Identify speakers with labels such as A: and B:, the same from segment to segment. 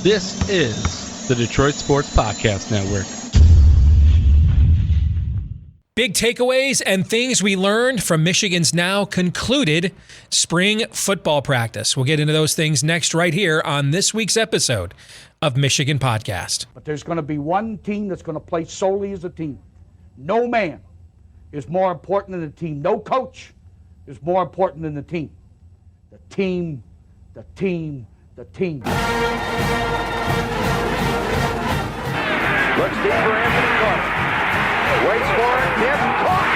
A: This is the Detroit Sports Podcast Network.
B: Big takeaways and things we learned from Michigan's now concluded spring football practice. We'll get into those things next right here on this week's episode of Michigan Podcast.
C: But there's going to be one team that's going to play solely as a team. No man is more important than the team. No coach is more important than the team. The team, the team, the team.
D: Looks deep for Anthony Clark. Waits for it. Gets caught.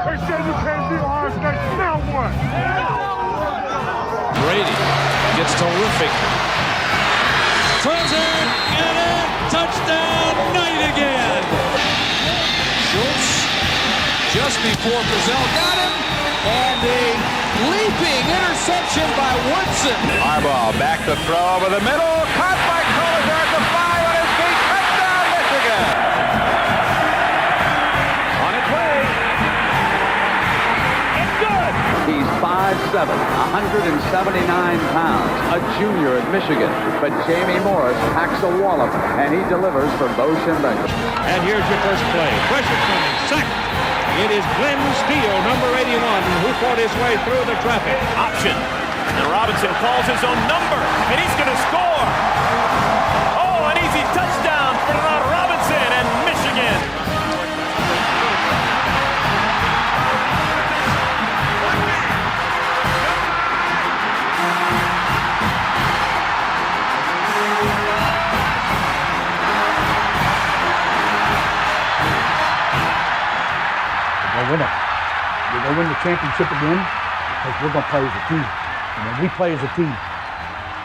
E: They said you can't be Ohio State. Now what?
F: Brady gets terrific. Throws it and a touchdown night again. Schultz just before Brazil got him. And a leaping interception by Woodson.
D: Harbaugh back to throw over the middle. Caught by Collier at the 5 on his feet. Touchdown, Michigan. On its way. It's good.
G: He's 5'7", 179 pounds, a junior at Michigan. But Jamie Morris packs a wallop, and he delivers for Bo Schembechler.
H: And here's your first play. Pressure coming. Sack. It is Glenn Steele, number 81, who fought his way through the traffic.
I: Option. And Robinson calls his own number, and he's going to score. Oh, an easy touchdown for Robinson and Michigan.
C: We're going to win the championship again because we're going to play as a team. And when we play as a team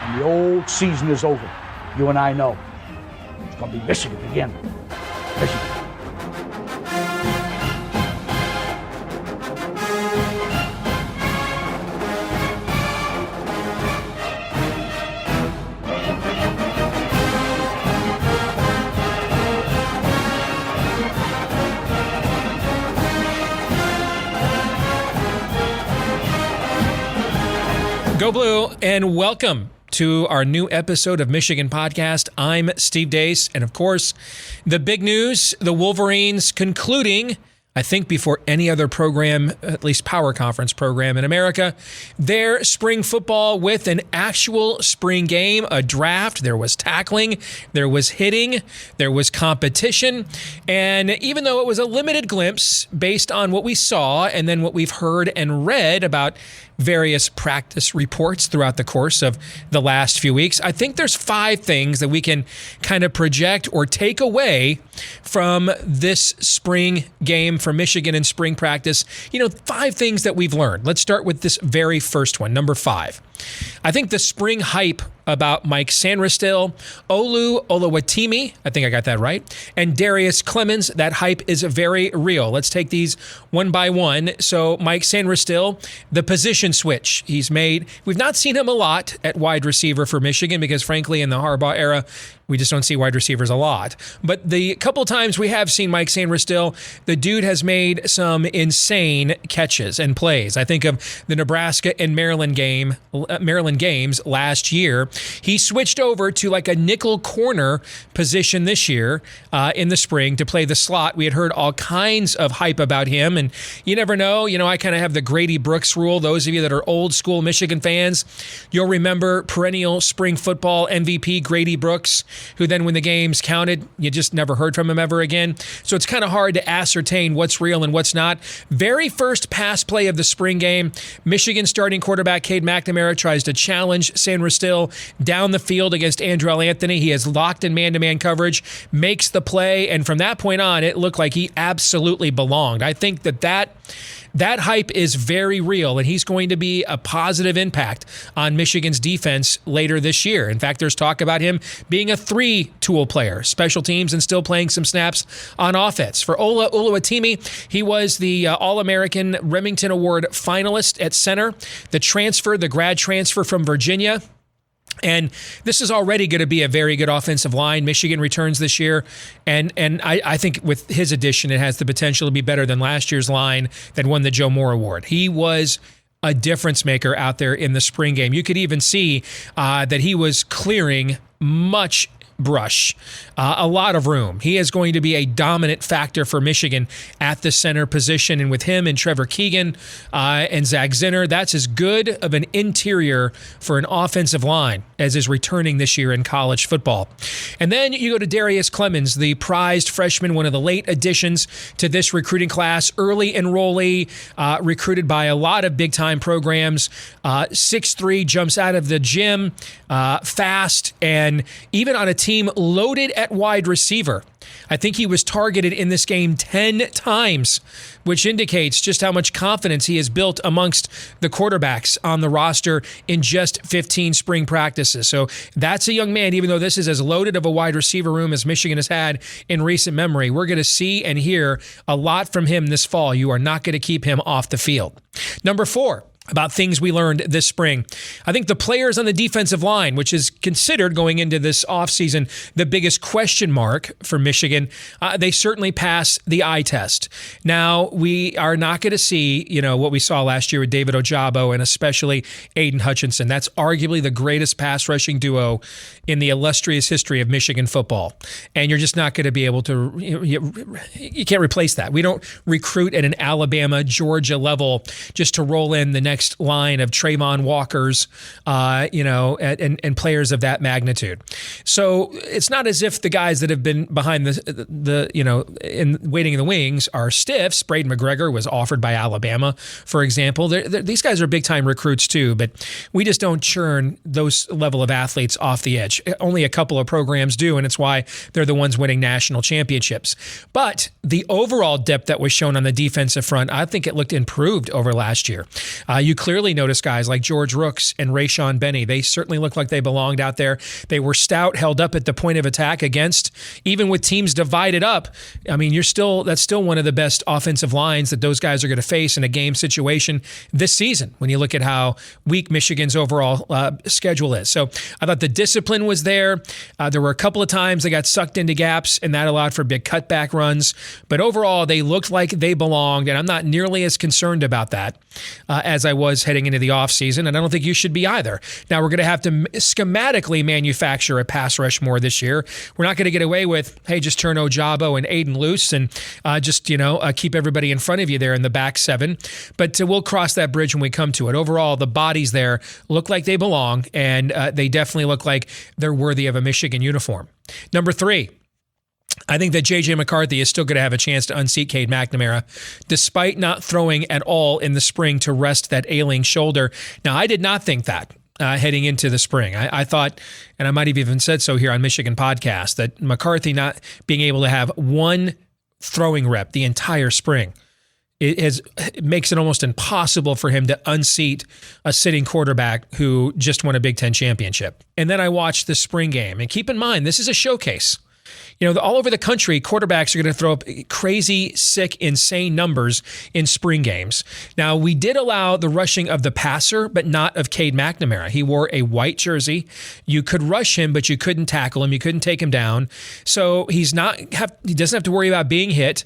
C: and the old season is over, you and I know it's going to be Michigan again. Michigan.
B: Go Blue, and welcome to our new episode of Michigan Podcast. I'm Steve Deace, and of course, the big news, the Wolverines concluding, I think before any other program, at least power conference program in America, their spring football with an actual spring game, a draft. There was tackling, there was hitting, there was competition. And even though it was a limited glimpse based on what we saw and then what we've heard and read about various practice reports throughout the course of the last few weeks, I think there's 5 things that we can kind of project or take away from this spring game for Michigan in spring practice. 5 things that we've learned. Let's start with this very first one, number 5. I think the spring hype about Mike Sanderstill, Olu Oluwatimi, I think I got that right, and Darius Clemens, that hype is very real. Let's take these one by one. So Mike Sanderstill, the position switch he's made. We've not seen him a lot at wide receiver for Michigan because, frankly, in the Harbaugh era, we just don't see wide receivers a lot. But the couple times we have seen Mike Sanderstill, the dude has made some insane catches and plays. I think of the Nebraska and Maryland games last year. He switched over to like a nickel corner position this year in the spring to play the slot. We had heard all kinds of hype about him, and you never know. I kind of have the Grady Brooks rule. Those of you that are old school Michigan fans, you'll remember perennial spring football MVP Grady Brooks, who then when the games counted, you just never heard from him ever again. So it's kind of hard to ascertain what's real and what's not. Very first pass play of the spring game, Michigan starting quarterback Cade McNamara tries to challenge Sanderstill down the field against Andrell Anthony. He is locked in man-to-man coverage, makes the play, and from that point on, it looked like he absolutely belonged. I think that hype is very real, and he's going to be a positive impact on Michigan's defense later this year. In fact, there's talk about him being a 3-tool player, special teams, and still playing some snaps on offense. For Oluwatimi, he was the All-American Remington Award finalist at center, the grad transfer from Virginia. And this is already going to be a very good offensive line. Michigan returns this year, and I think with his addition, it has the potential to be better than last year's line that won the Joe Moore Award. He was a difference maker out there in the spring game. You could even see that he was clearing much brush, a lot of room. He is going to be a dominant factor for Michigan at the center position. And with him and Trevor Keegan and Zach Zinner, that's as good of an interior for an offensive line as is returning this year in college football. And then you go to Darius Clemens, the prized freshman, one of the late additions to this recruiting class, early enrollee, recruited by a lot of big-time programs, 6'3", jumps out of the gym, fast, and even on a team loaded at wide receiver. I think he was targeted in this game 10 times, which indicates just how much confidence he has built amongst the quarterbacks on the roster in just 15 spring practices. So that's a young man, even though this is as loaded of a wide receiver room as Michigan has had in recent memory. We're going to see and hear a lot from him this fall. You are not going to keep him off the field. Number 4. About things we learned this spring. I think the players on the defensive line, which is considered going into this offseason the biggest question mark for Michigan, they certainly pass the eye test. Now, we are not going to see, what we saw last year with David Ojabo and especially Aiden Hutchinson. That's arguably the greatest pass rushing duo in the illustrious history of Michigan football. And you're just not going to be able to, you can't replace that. We don't recruit at an Alabama, Georgia level just to roll in the next line of Trayvon Walkers, and players of that magnitude. So it's not as if the guys that have been behind in waiting in the wings are stiffs. Braden McGregor was offered by Alabama, for example. These guys are big-time recruits too, but we just don't churn those level of athletes off the edge. Only a couple of programs do, and it's why they're the ones winning national championships. But the overall depth that was shown on the defensive front, I think it looked improved over last year. You clearly notice guys like George Rooks and Rayshawn Benny. They certainly looked like they belonged out there. They were stout, held up at the point of attack against, even with teams divided up. I mean, that's still one of the best offensive lines that those guys are going to face in a game situation this season when you look at how weak Michigan's overall schedule is. So I thought the discipline was there. There were a couple of times they got sucked into gaps, and that allowed for big cutback runs. But overall, they looked like they belonged, and I'm not nearly as concerned about that as I was heading into the offseason, and I don't think you should be either. Now, we're going to have to schematically manufacture a pass rush more this year. We're not going to get away with, hey, just turn Ojabo and Aiden loose and keep everybody in front of you there in the back seven. But we'll cross that bridge when we come to it. Overall, the bodies there look like they belong, and they definitely look like they're worthy of a Michigan uniform. Number 3. I think that J.J. McCarthy is still going to have a chance to unseat Cade McNamara, despite not throwing at all in the spring to rest that ailing shoulder. Now, I did not think that heading into the spring. I thought, and I might have even said so here on Michigan Podcast, that McCarthy not being able to have one throwing rep the entire spring, it makes it almost impossible for him to unseat a sitting quarterback who just won a Big Ten championship. And then I watched the spring game. And keep in mind, this is a showcase. All over the country, quarterbacks are going to throw up crazy, sick, insane numbers in spring games. Now, we did allow the rushing of the passer, but not of Cade McNamara. He wore a white jersey. You could rush him, but you couldn't tackle him. You couldn't take him down. So he doesn't have to worry about being hit.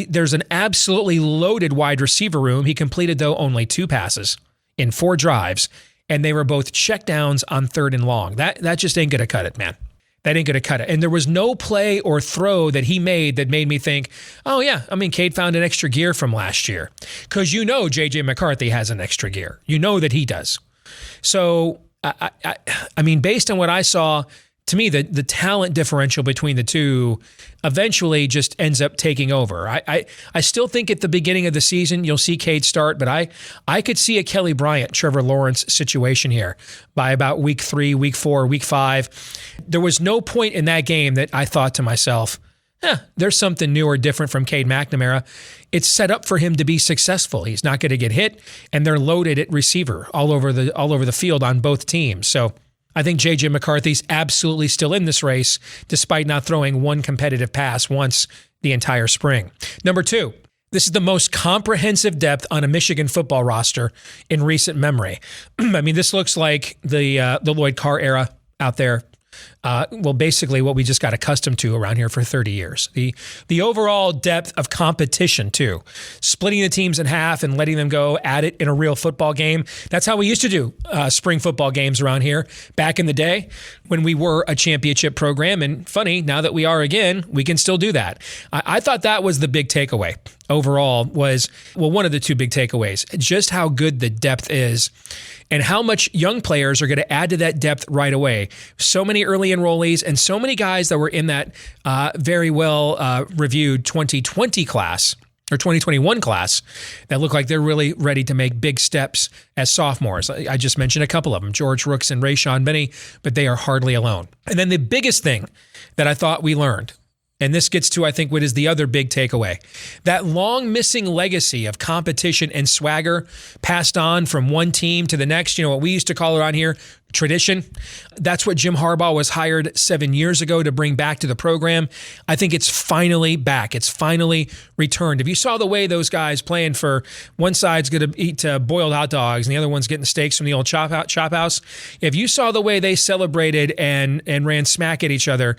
B: There's an absolutely loaded wide receiver room. He completed, though, only 2 passes in 4 drives, and they were both checkdowns on 3rd and long. That just ain't going to cut it, man. That ain't going to cut it. And there was no play or throw that he made that made me think, oh, yeah, Cade found an extra gear from last year. Because J.J. McCarthy has an extra gear. You know that he does. So, based on what I saw, to me, the talent differential between the two eventually just ends up taking over. I still think at the beginning of the season, you'll see Cade start, but I could see a Kelly Bryant, Trevor Lawrence situation here by about week 3, week 4, week 5. There was no point in that game that I thought to myself, there's something new or different from Cade McNamara. It's set up for him to be successful. He's not going to get hit, and they're loaded at receiver all over the field on both teams. So I think J.J. McCarthy's absolutely still in this race, despite not throwing one competitive pass once the entire spring. Number 2, this is the most comprehensive depth on a Michigan football roster in recent memory. This looks like the Lloyd Carr era out there. basically what we just got accustomed to around here for 30 years. The overall depth of competition, too. Splitting the teams in half and letting them go at it in a real football game. That's how we used to do spring football games around here back in the day when we were a championship program. And funny, now that we are again, we can still do that. I thought that was the big takeaway overall was, one of the two big takeaways, just how good the depth is and how much young players are going to add to that depth right away. So many early enrollees and so many guys that were in that very well reviewed 2020 class or 2021 class that look like they're really ready to make big steps as sophomores. I just mentioned a couple of them, George Rooks and Rayshon Benny, but they are hardly alone. And then the biggest thing that I thought we learned, and this gets to, I think, what is the other big takeaway. That long missing legacy of competition and swagger passed on from one team to the next, what we used to call around here, tradition. That's what Jim Harbaugh was hired 7 years ago to bring back to the program. I think it's finally back. It's finally returned. If you saw the way those guys playing for one side's going to eat boiled hot dogs and the other one's getting steaks from the old chop house, if you saw the way they celebrated and ran smack at each other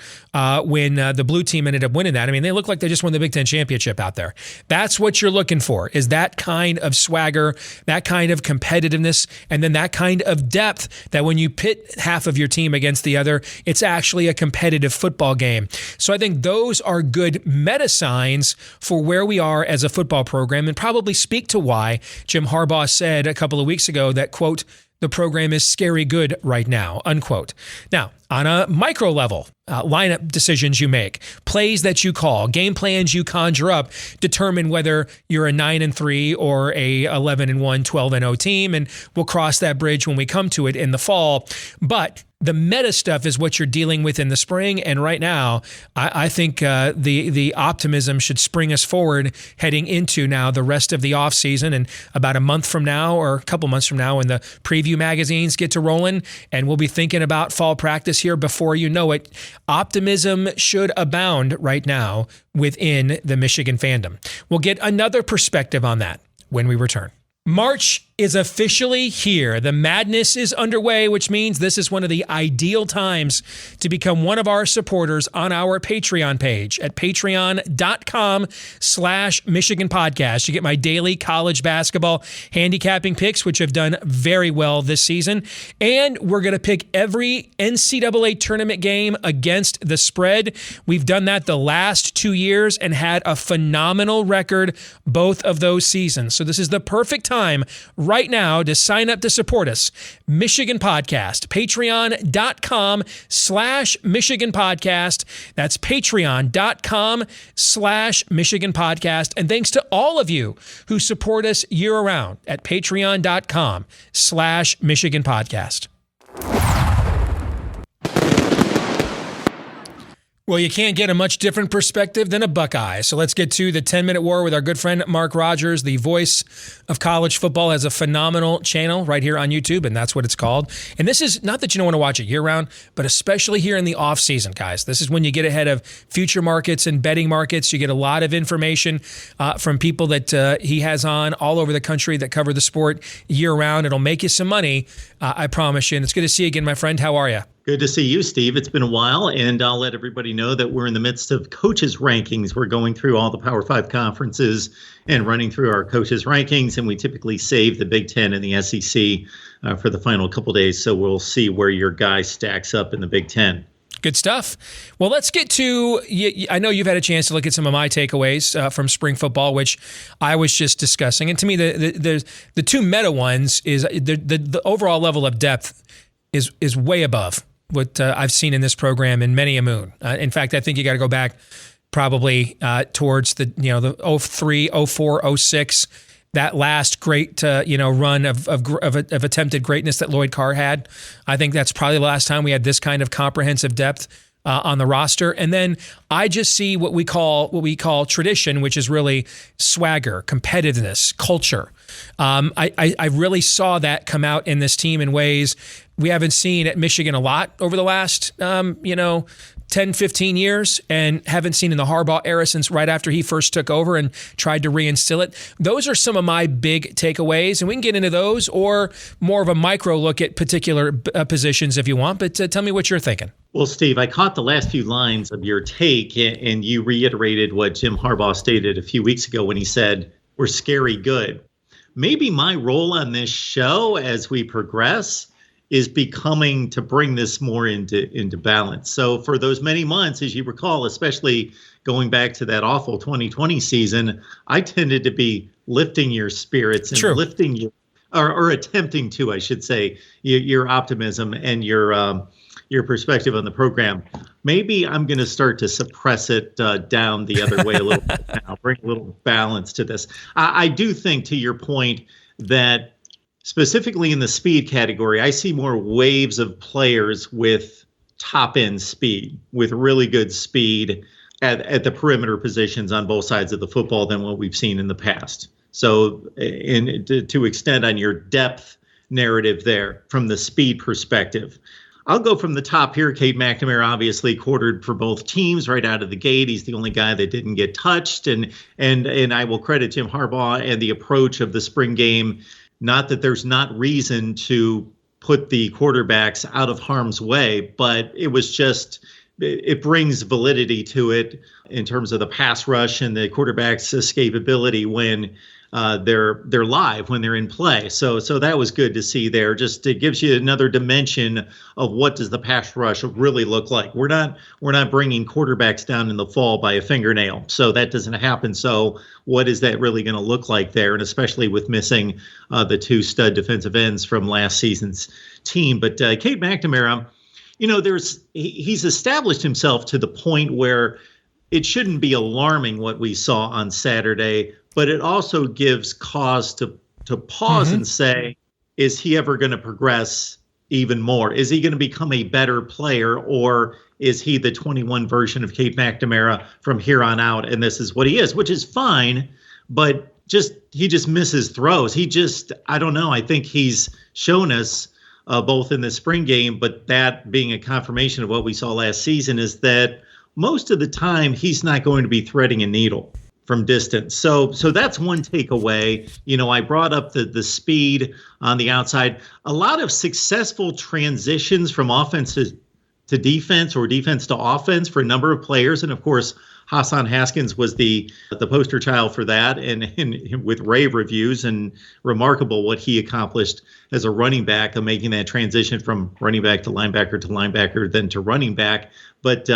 B: when the blue team ended up winning that, they look like they just won the Big Ten championship out there. That's what you're looking for, is that kind of swagger, that kind of competitiveness, and then that kind of depth that when you pit half of your team against the other, it's actually a competitive football game. So I think those are good meta signs for where we are as a football program and probably speak to why Jim Harbaugh said a couple of weeks ago that, quote, the program is scary good right now, unquote. Now, on a micro level, lineup decisions you make, plays that you call, game plans you conjure up, determine whether you're a 9-3 or a 11-1, 12-0 team, and we'll cross that bridge when we come to it in the fall. But the meta stuff is what you're dealing with in the spring, and right now, I think the optimism should spring us forward heading into now the rest of the offseason, and about a month from now or a couple months from now when the preview magazines get to rolling, and we'll be thinking about fall practice here before you know it. Optimism should abound right now within the Michigan fandom. We'll get another perspective on that when we return. March is officially here. The madness is underway, which means this is one of the ideal times to become one of our supporters on our Patreon page at patreon.com/Michigan Podcast. You get my daily college basketball handicapping picks, which have done very well this season. And we're going to pick every NCAA tournament game against the spread. We've done that the last 2 years and had a phenomenal record both of those seasons. So this is the perfect time right now to sign up to support us. Michigan Podcast, patreon.com/Michigan Podcast. That's patreon.com/Michigan Podcast. And thanks to all of you who support us year round at patreon.com/Michigan Podcast. Well, you can't get a much different perspective than a Buckeye. So let's get to the 10-minute war with our good friend Mark Rogers. The voice of college football has a phenomenal channel right here on YouTube, and that's what it's called. And this is not that you don't want to watch it year-round, but especially here in the offseason, guys. This is when you get ahead of future markets and betting markets. You get a lot of information from people that he has on all over the country that cover the sport year-round. It'll make you some money, I promise you. And it's good to see you again, my friend. How are you?
J: Good to see you, Steve. It's been a while, and I'll let everybody know that we're in the midst of coaches' rankings. We're going through all the Power 5 conferences and running through our coaches' rankings, and we typically save the Big Ten and the SEC for the final couple days, so we'll see where your guy stacks up in the Big Ten.
B: Good stuff. Well, let's get to, I know you've had a chance to look at some of my takeaways from spring football, which I was just discussing. And to me, the two meta ones is the overall level of depth is way above what I've seen in this program in many a moon. In fact, I think you got to go back probably towards the 03, 04, 06, that last great run of attempted greatness that Lloyd Carr had. I think that's probably the last time we had this kind of comprehensive depth on the roster. And then I just see what we call tradition, which is really swagger, competitiveness, culture. I really saw that come out in this team in ways we haven't seen at Michigan a lot over the last 10, 15 years and haven't seen in the Harbaugh era since right after he first took over and tried to reinstill it. Those are some of my big takeaways, and we can get into those or more of a micro look at particular positions if you want, but tell me what you're thinking.
J: Well, Steve, I caught the last few lines of your take, and you reiterated what Jim Harbaugh stated a few weeks ago when he said, we're scary good. Maybe my role on this show as we progress is becoming to bring this more into balance. So for those many months, as you recall, especially going back to that awful 2020 season, I tended to be lifting your spirits and lifting you, or attempting to, I should say, your optimism and your perspective on the program. Maybe I'm going to start to suppress it down the other way a little bit now, bring a little balance to this. I do think, to your point, that specifically in the speed category, I see more waves of players with top-end speed, with really good speed at the perimeter positions on both sides of the football than what we've seen in the past. So to extend on your depth narrative there from the speed perspective, I'll go from the top here. Cade McNamara obviously quartered for both teams right out of the gate. He's the only guy that didn't get touched. And I will credit Jim Harbaugh and the approach of the spring game. Not that there's not reason to put the quarterbacks out of harm's way, but it was just, it brings validity to it in terms of the pass rush and the quarterback's escapability when they're live, when they're in play. So that was good to see there. Just it gives you another dimension of what does the pass rush really look like. We're not bringing quarterbacks down in the fall by a fingernail. So that doesn't happen. So what is that really going to look like there? And especially with missing the two stud defensive ends from last season's team. But Cade McNamara, he's established himself to the point where it shouldn't be alarming what we saw on Saturday, but it also gives cause to pause and say, is he ever going to progress even more? Is he going to become a better player, or is he the 21 version of Cade McNamara from here on out? And this is what he is, which is fine, but he just misses throws. I don't know. I think he's shown us both in the spring game, but that being a confirmation of what we saw last season, is that most of the time he's not going to be threading a needle from distance. So that's one takeaway. I brought up the speed on the outside. A lot of successful transitions from offense to defense or defense to offense for a number of players. And of course, Hassan Haskins was the poster child for that, and with rave reviews, and remarkable what he accomplished as a running back of making that transition from running back to linebacker, then to running back. But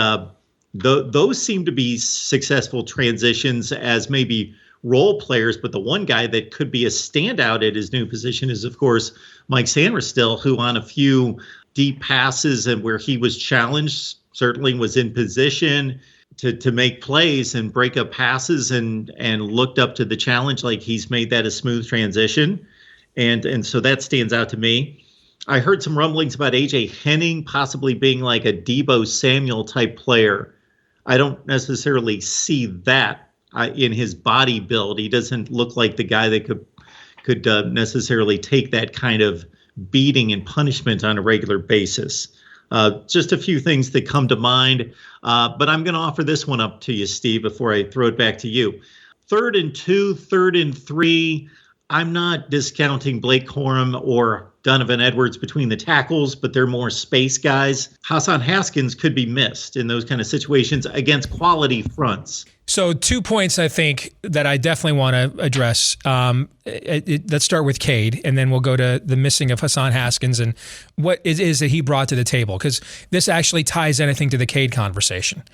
J: those seem to be successful transitions as maybe role players, but the one guy that could be a standout at his new position is, of course, Mike Sanderstill, who on a few deep passes and where he was challenged, certainly was in position to make plays and break up passes and looked up to the challenge like he's made that a smooth transition. And so that stands out to me. I heard some rumblings about A.J. Henning possibly being like a Deebo Samuel type player. I don't necessarily see that in his body build. He doesn't look like the guy that could necessarily take that kind of beating and punishment on a regular basis. Just a few things that come to mind, but I'm going to offer this one up to you, Steve, before I throw it back to you. 3rd and 2, 3rd and 3. I'm not discounting Blake Corum or Donovan Edwards between the tackles, but they're more space guys. Hassan Haskins could be missed in those kind of situations against quality fronts.
B: So 2 points I think that I definitely want to address. Let's start with Cade, and then we'll go to the missing of Hassan Haskins and what it is that he brought to the table, because this actually ties anything to the Cade conversation.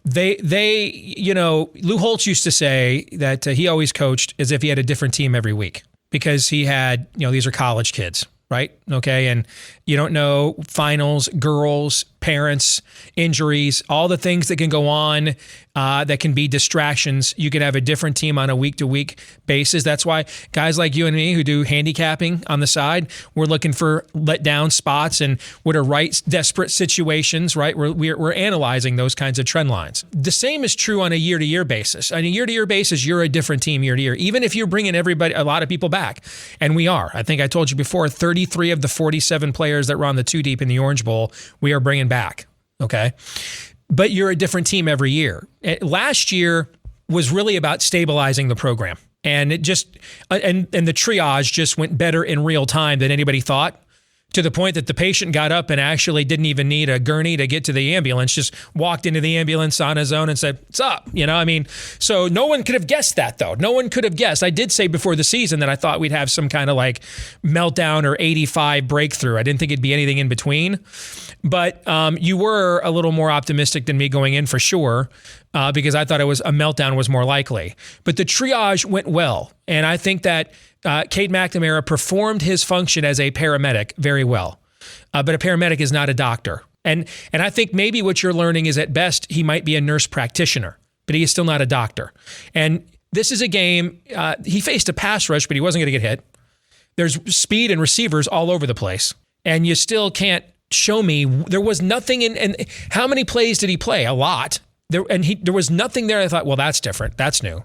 B: Lou Holtz used to say that he always coached as if he had a different team every week, because he had, these are college kids, right? Okay. And you don't know finals, girls, parents, injuries, all the things that can go on that can be distractions. You can have a different team on a week-to-week basis. That's why guys like you and me who do handicapping on the side, we're looking for let-down spots and what are right desperate situations, right? We're analyzing those kinds of trend lines. The same is true on a year-to-year basis. On a year-to-year basis, you're a different team year-to-year, even if you're bringing a lot of people back. And we are. I think I told you before, 33 of the 47 players that were on the 2 deep in the Orange Bowl, we are bringing back. Okay. but you're a different team every year. Last year was really about stabilizing the program. And it just, and the triage just went better in real time than anybody thought, to the point that the patient got up and actually didn't even need a gurney to get to the ambulance, just walked into the ambulance on his own and said, "What's up?" So no one could have guessed that, though. No one could have guessed. I did say before the season that I thought we'd have some kind of like meltdown or 85 breakthrough. I didn't think it'd be anything in between. But you were a little more optimistic than me going in for sure, because I thought a meltdown was more likely. But the triage went well. And I think that Cade Mcnamara performed his function as a paramedic very well. But a paramedic is not a doctor. And I think maybe what you're learning is at best he might be a nurse practitioner, but he is still not a doctor. And this is a game, he faced a pass rush, but he wasn't going to get hit. There's speed and receivers all over the place. And you still can't show me, there was nothing in, and how many plays did he play? A lot. There was nothing there. I thought, well, that's different. That's new.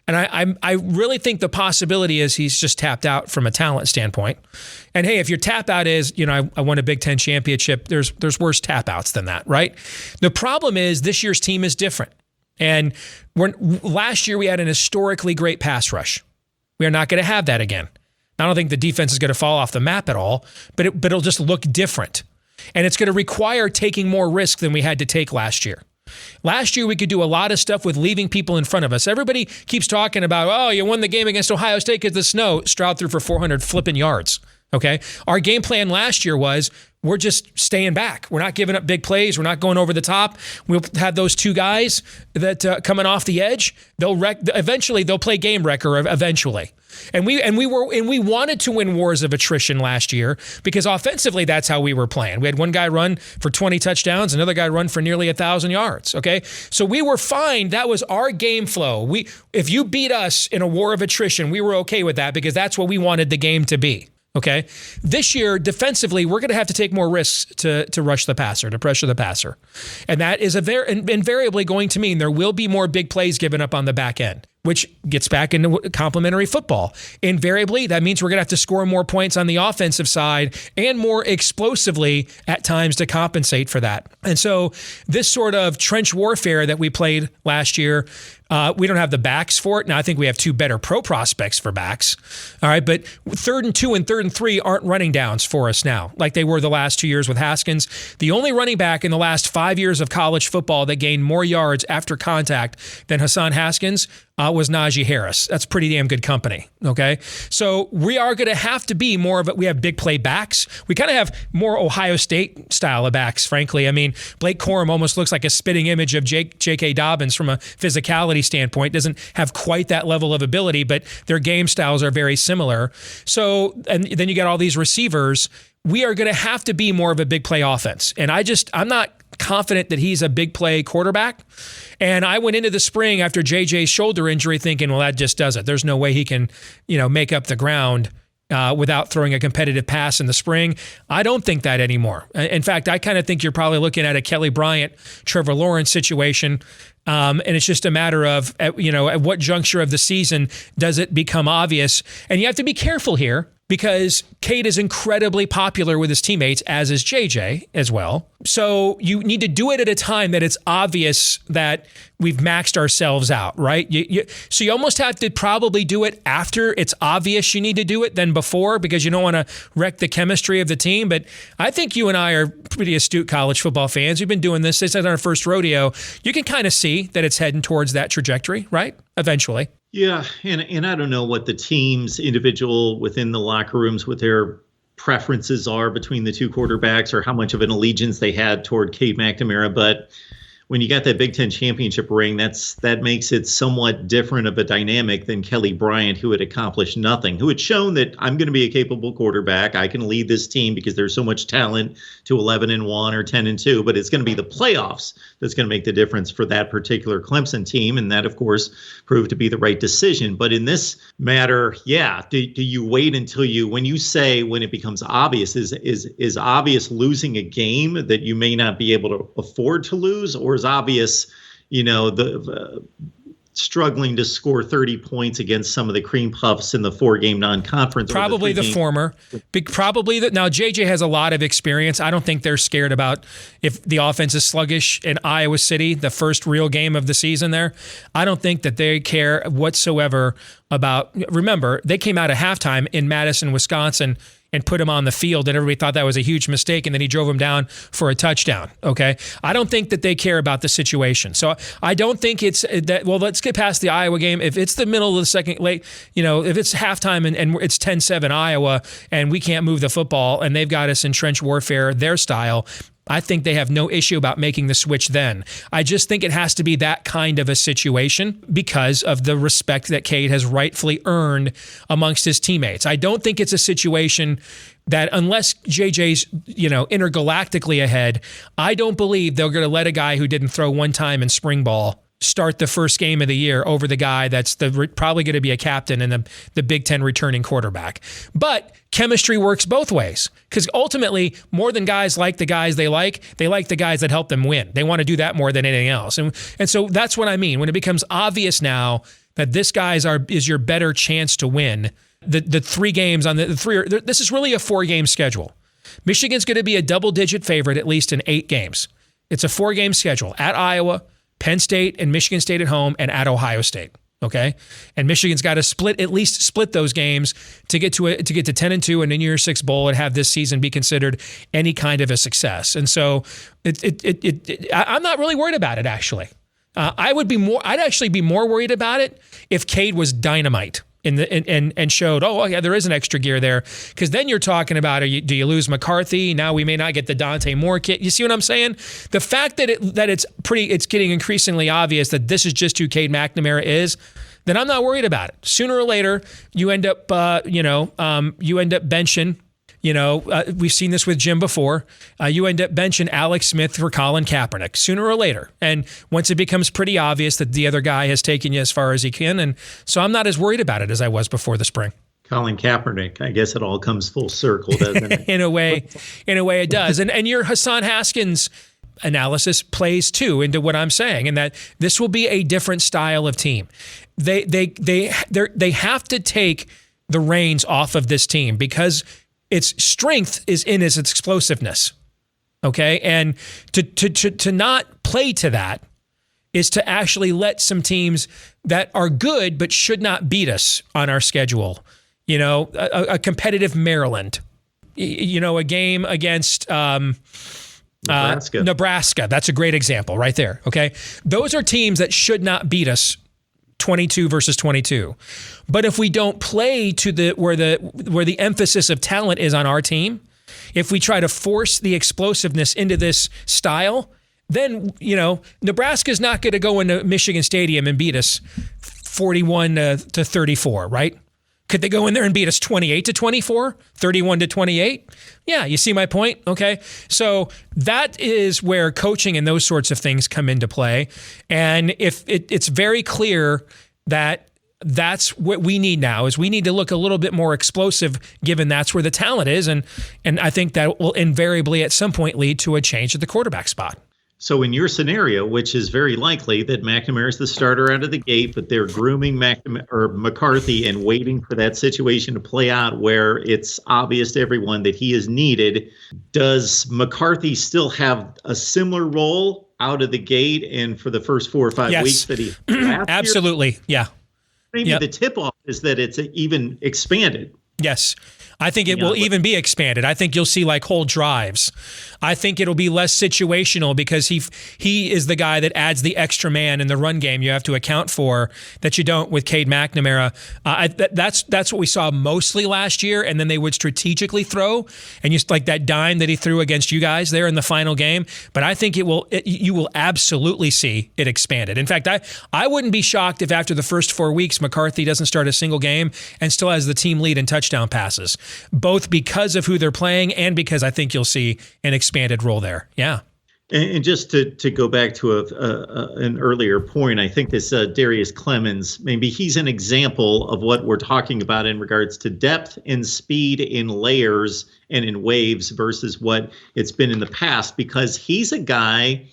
B: And I really think the possibility is he's just tapped out from a talent standpoint. And hey, if your tap out is, I won a Big Ten championship, there's worse tap outs than that, right? The problem is this year's team is different. And last year we had an historically great pass rush. We are not going to have that again. I don't think the defense is going to fall off the map at all, but it'll just look different. And it's going to require taking more risk than we had to take last year. Last year, we could do a lot of stuff with leaving people in front of us. Everybody keeps talking about, oh, you won the game against Ohio State because the snow. Stroud threw for 400 flipping yards. Okay. Our game plan last year was we're just staying back. We're not giving up big plays. We're not going over the top. We'll have those two guys that coming off the edge. Eventually they'll play game wrecker eventually. And we wanted to win wars of attrition last year because offensively that's how we were playing. We had one guy run for 20 touchdowns, another guy run for nearly 1,000 yards. Okay, so we were fine. That was our game flow. If you beat us in a war of attrition, we were okay with that because that's what we wanted the game to be. Okay, this year defensively, we're going to have to take more risks to rush the passer, to pressure the passer, and that is invariably going to mean there will be more big plays given up on the back end, which gets back into complementary football. Invariably, that means we're going to have to score more points on the offensive side and more explosively at times to compensate for that. And so this sort of trench warfare that we played last year, we don't have the backs for it. Now, I think we have two better pro prospects for backs. All right, but 3rd and 2 and 3rd and 3 aren't running downs for us now, like they were the last 2 years with Haskins. The only running back in the last 5 years of college football that gained more yards after contact than Hassan Haskins was Najee Harris. That's pretty damn good company, okay? So we are going to have to be more of it. We have big play backs. We kind of have more Ohio State style of backs, frankly. I mean, Blake Corum almost looks like a spitting image of J.K. Dobbins from a physicality standpoint. Doesn't have quite that level of ability, but their game styles are very similar. So, and then you got all these receivers. We are going to have to be more of a big play offense. And I'm not confident that he's a big play quarterback. And I went into the spring after JJ's shoulder injury thinking, well, that just does it. There's no way he can, make up the ground without throwing a competitive pass in the spring. I don't think that anymore. In fact, I kind of think you're probably looking at a Kelly Bryant, Trevor Lawrence situation. And it's just a matter of, at what juncture of the season does it become obvious? And you have to be careful here because Cade is incredibly popular with his teammates, as is JJ as well. So you need to do it at a time that it's obvious that we've maxed ourselves out, right? So you almost have to probably do it after it's obvious you need to do it than before because you don't want to wreck the chemistry of the team. But I think you and I are pretty astute college football fans. We've been doing this. This is our first rodeo. You can kind of see that it's heading towards that trajectory, right? Eventually.
J: Yeah, and I don't know what the teams individual within the locker rooms, what their preferences are between the two quarterbacks or how much of an allegiance they had toward Cade McNamara, but when you got that Big Ten championship ring, that makes it somewhat different of a dynamic than Kelly Bryant, who had accomplished nothing, who had shown that I'm going to be a capable quarterback. I can lead this team because there's so much talent to 11-1 or 10-2, but it's going to be the playoffs that's going to make the difference for that particular Clemson team. And that, of course, proved to be the right decision. But in this matter, yeah, do you wait until when it becomes obvious, is obvious losing a game that you may not be able to afford to lose, or is obvious, struggling to score 30 points against some of the cream puffs in the 4-game non-conference.
B: Probably the former. Now, JJ has a lot of experience. I don't think they're scared about if the offense is sluggish in Iowa City, the first real game of the season there. I don't think that they care whatsoever about. Remember, they came out at halftime in Madison, Wisconsin, and put him on the field, and everybody thought that was a huge mistake, and then he drove him down for a touchdown, okay? I don't think that they care about the situation. So I don't think it's that, well, let's get past the Iowa game. If it's the middle of the second, late, if it's halftime and it's 10-7 Iowa, and we can't move the football, and they've got us in trench warfare, their style, I think they have no issue about making the switch then. I just think it has to be that kind of a situation because of the respect that Cade has rightfully earned amongst his teammates. I don't think it's a situation that unless JJ's, intergalactically ahead, I don't believe they're going to let a guy who didn't throw one time in spring ball start the first game of the year over the guy that's probably going to be a captain and the Big Ten returning quarterback. But chemistry works both ways because ultimately, more than guys like the guys they like the guys that help them win. They want to do that more than anything else. And so that's what I mean. When it becomes obvious now that this guy is your better chance to win, the 3 games on the 3, this is really a 4-game schedule. Michigan's going to be a double-digit favorite at least in 8 games. It's a 4-game schedule at Iowa, Penn State and Michigan State at home, and at Ohio State. Okay, and Michigan's got to at least split those games to get to 10-2 and a New Year's Six bowl and have this season be considered any kind of a success. And so I'm not really worried about it actually. I'd actually be more worried about it if Cade was dynamite and showed, oh yeah, there is an extra gear there, because then you're talking about, do you lose McCarthy? Now we may not get the Dante Moore kit. You see what I'm saying? The fact that it's getting increasingly obvious that this is just who Cade McNamara is, then I'm not worried about it. Sooner or later, you end up benching. We've seen this with Jim before. You end up benching Alex Smith for Colin Kaepernick sooner or later. And once it becomes pretty obvious that the other guy has taken you as far as he can. And so I'm not as worried about it as I was before the spring.
J: Colin Kaepernick, I guess it all comes full circle, doesn't it?
B: In a way it does. And your Hassan Haskins analysis plays too into what I'm saying, and that this will be a different style of team. They have to take the reins off of this team because its strength is in its explosiveness, okay? And to not play to that is to actually let some teams that are good but should not beat us on our schedule, a competitive Maryland, a game against Nebraska. That's a great example right there, okay? Those are teams that should not beat us 22 versus 22. But if we don't play to where the emphasis of talent is on our team, if we try to force the explosiveness into this style, then, Nebraska's not going to go into Michigan Stadium and beat us 41 to 34, right? Could they go in there and beat us 28-24, 31-28? Yeah, you see my point? Okay. So that is where coaching and those sorts of things come into play. And if it's very clear that that's what we need now, is we need to look a little bit more explosive, given that's where the talent is. And I think that will invariably at some point lead to a change at the quarterback spot.
J: So in your scenario, which is very likely that McNamara is the starter out of the gate, but they're grooming McCarthy and waiting for that situation to play out where it's obvious to everyone that he is needed, does McCarthy still have a similar role out of the gate and for the first 4 or 5 weeks that he had?
B: Absolutely, yeah.
J: Maybe the tip-off is that it's even expanded.
B: Yes. I think it will even be expanded. I think you'll see like whole drives. I think it'll be less situational because he is the guy that adds the extra man in the run game you have to account for that you don't with Cade McNamara. That's what we saw mostly last year, and then they would strategically throw, and just like that dime that he threw against you guys there in the final game. But I think you will absolutely see it expanded. In fact, I wouldn't be shocked if after the first 4 weeks McCarthy doesn't start a single game and still has the team lead in touchdown passes, both because of who they're playing and because I think you'll see an expanded role there. Yeah.
J: And just to go back to an earlier point, I think this Darius Clemens, maybe he's an example of what we're talking about in regards to depth and speed in layers and in waves versus what it's been in the past, because he's a guy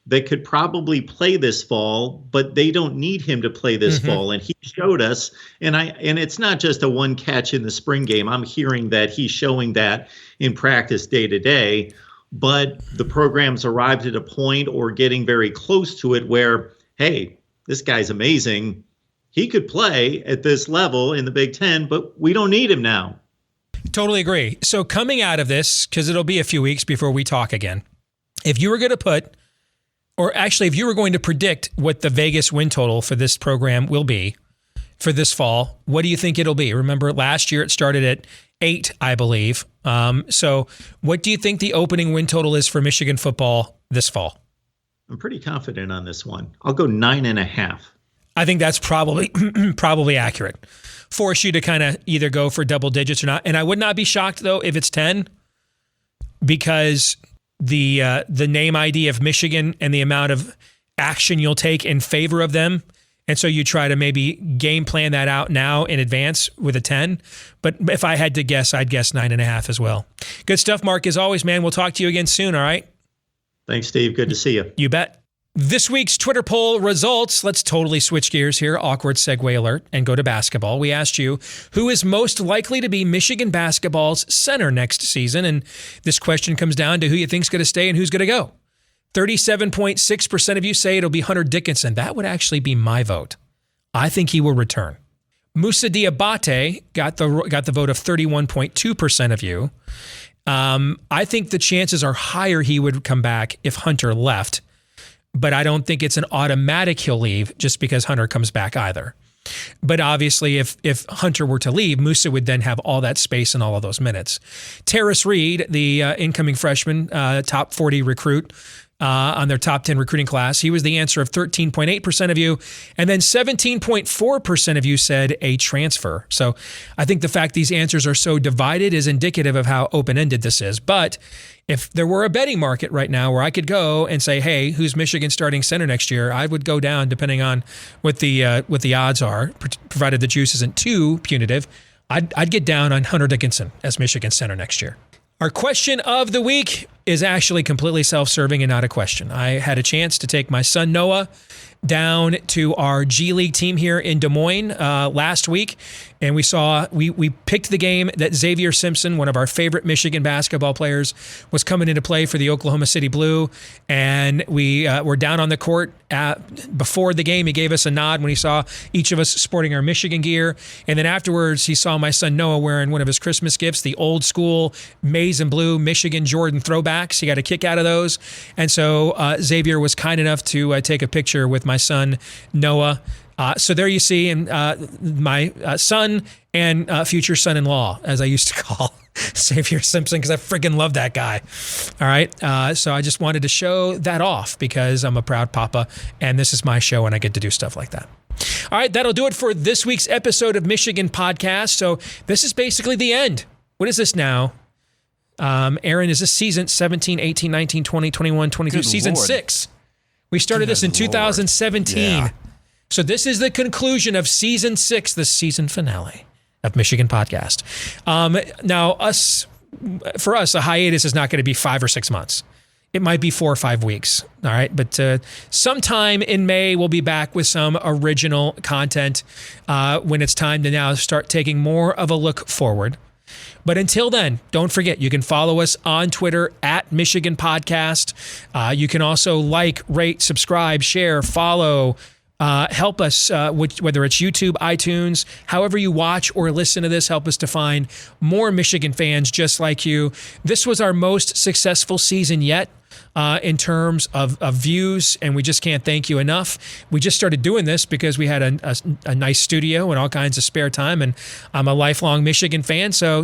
J: that could probably play this fall, but they don't need him to play this fall. And he showed us, and it's not just a one catch in the spring game. I'm hearing that he's showing that in practice day to day, but the program's arrived at a point or getting very close to it where, hey, this guy's amazing. He could play at this level in the Big Ten, but we don't need him now.
B: Totally agree. So coming out of this, because it'll be a few weeks before we talk again, if you were going to put, or actually if you were going to predict what the Vegas win total for this program will be for this fall, what do you think it'll be? Remember, last year it started at 8, I believe. So what do you think the opening win total is for Michigan football this fall?
J: I'm pretty confident on this one. I'll go 9.5.
B: I think that's probably accurate. Force you to kind of either go for double digits or not. And I would not be shocked, though, if it's 10, because the name ID of Michigan and the amount of action you'll take in favor of them. And so you try to maybe game plan that out now in advance with a 10. But if I had to guess, I'd guess 9.5 as well. Good stuff, Mark. As always, man, we'll talk to you again soon, all right?
J: Thanks, Steve. Good to see you.
B: You bet. This week's Twitter poll results. Let's totally switch gears here. Awkward segue alert, and go to basketball. We asked you, who is most likely to be Michigan basketball's center next season? And this question comes down to who you think's going to stay and who's going to go. 37.6% of you say it'll be Hunter Dickinson. That would actually be my vote. I think he will return. Moussa Diabate got the vote of 31.2% of you. I think the chances are higher he would come back if Hunter left, but I don't think it's an automatic he'll leave just because Hunter comes back either. But obviously, if Hunter were to leave, Moussa would then have all that space and all of those minutes. Terrace Reed, the incoming freshman, top 40 recruit on their top 10 recruiting class, he was the answer of 13.8% of you. And then 17.4% of you said a transfer. So I think the fact these answers are so divided is indicative of how open-ended this is. But if there were a betting market right now where I could go and say, hey, who's Michigan starting center next year, I would go down depending on what the odds are, provided the juice isn't too punitive. I'd get down on Hunter Dickinson as Michigan center next year. Our question of the week is actually completely self-serving and not a question. I had a chance to take my son Noah down to our G League team here in Des Moines last week, and we picked the game that Xavier Simpson, one of our favorite Michigan basketball players, was coming into play for the Oklahoma City Blue, and we were down on the court before the game. He gave us a nod when he saw each of us sporting our Michigan gear, and then afterwards he saw my son Noah wearing one of his Christmas gifts, the old school maize and blue Michigan Jordan throwbacks. He got a kick out of those, and so Xavier was kind enough to take a picture with my son Noah. So there you see my son and future son-in-law, as I used to call Xavier Simpson, because I freaking love that guy. All right. So I just wanted to show that off because I'm a proud papa, and this is my show, and I get to do stuff like that. All right. That'll do it for this week's episode of Michigan Podcast. So this is basically the end. What is this now? Aaron, is this season 17, 18, 19, 20, 21, 22, Good season Lord. 6? We started this in 2017. Yeah. So this is the conclusion of season 6, the season finale of Michigan Podcast. Now, for us, a hiatus is not going to be 5 or 6 months. It might be 4 or 5 weeks. All right. But sometime in May, we'll be back with some original content when it's time to now start taking more of a look forward. But until then, don't forget, you can follow us on Twitter at Michigan Podcast. You can also like, rate, subscribe, share, follow, help us, whether it's YouTube, iTunes, however you watch or listen to this, help us to find more Michigan fans just like you. This was our most successful season yet in terms of views, and we just can't thank you enough. We just started doing this because we had a nice studio and all kinds of spare time, and I'm a lifelong Michigan fan, so,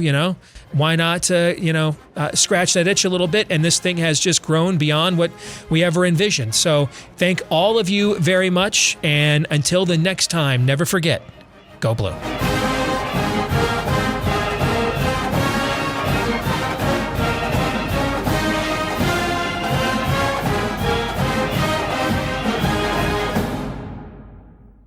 B: why not, scratch that itch a little bit, and this thing has just grown beyond what we ever envisioned. So thank all of you very much, and until the next time, never forget, go Blue.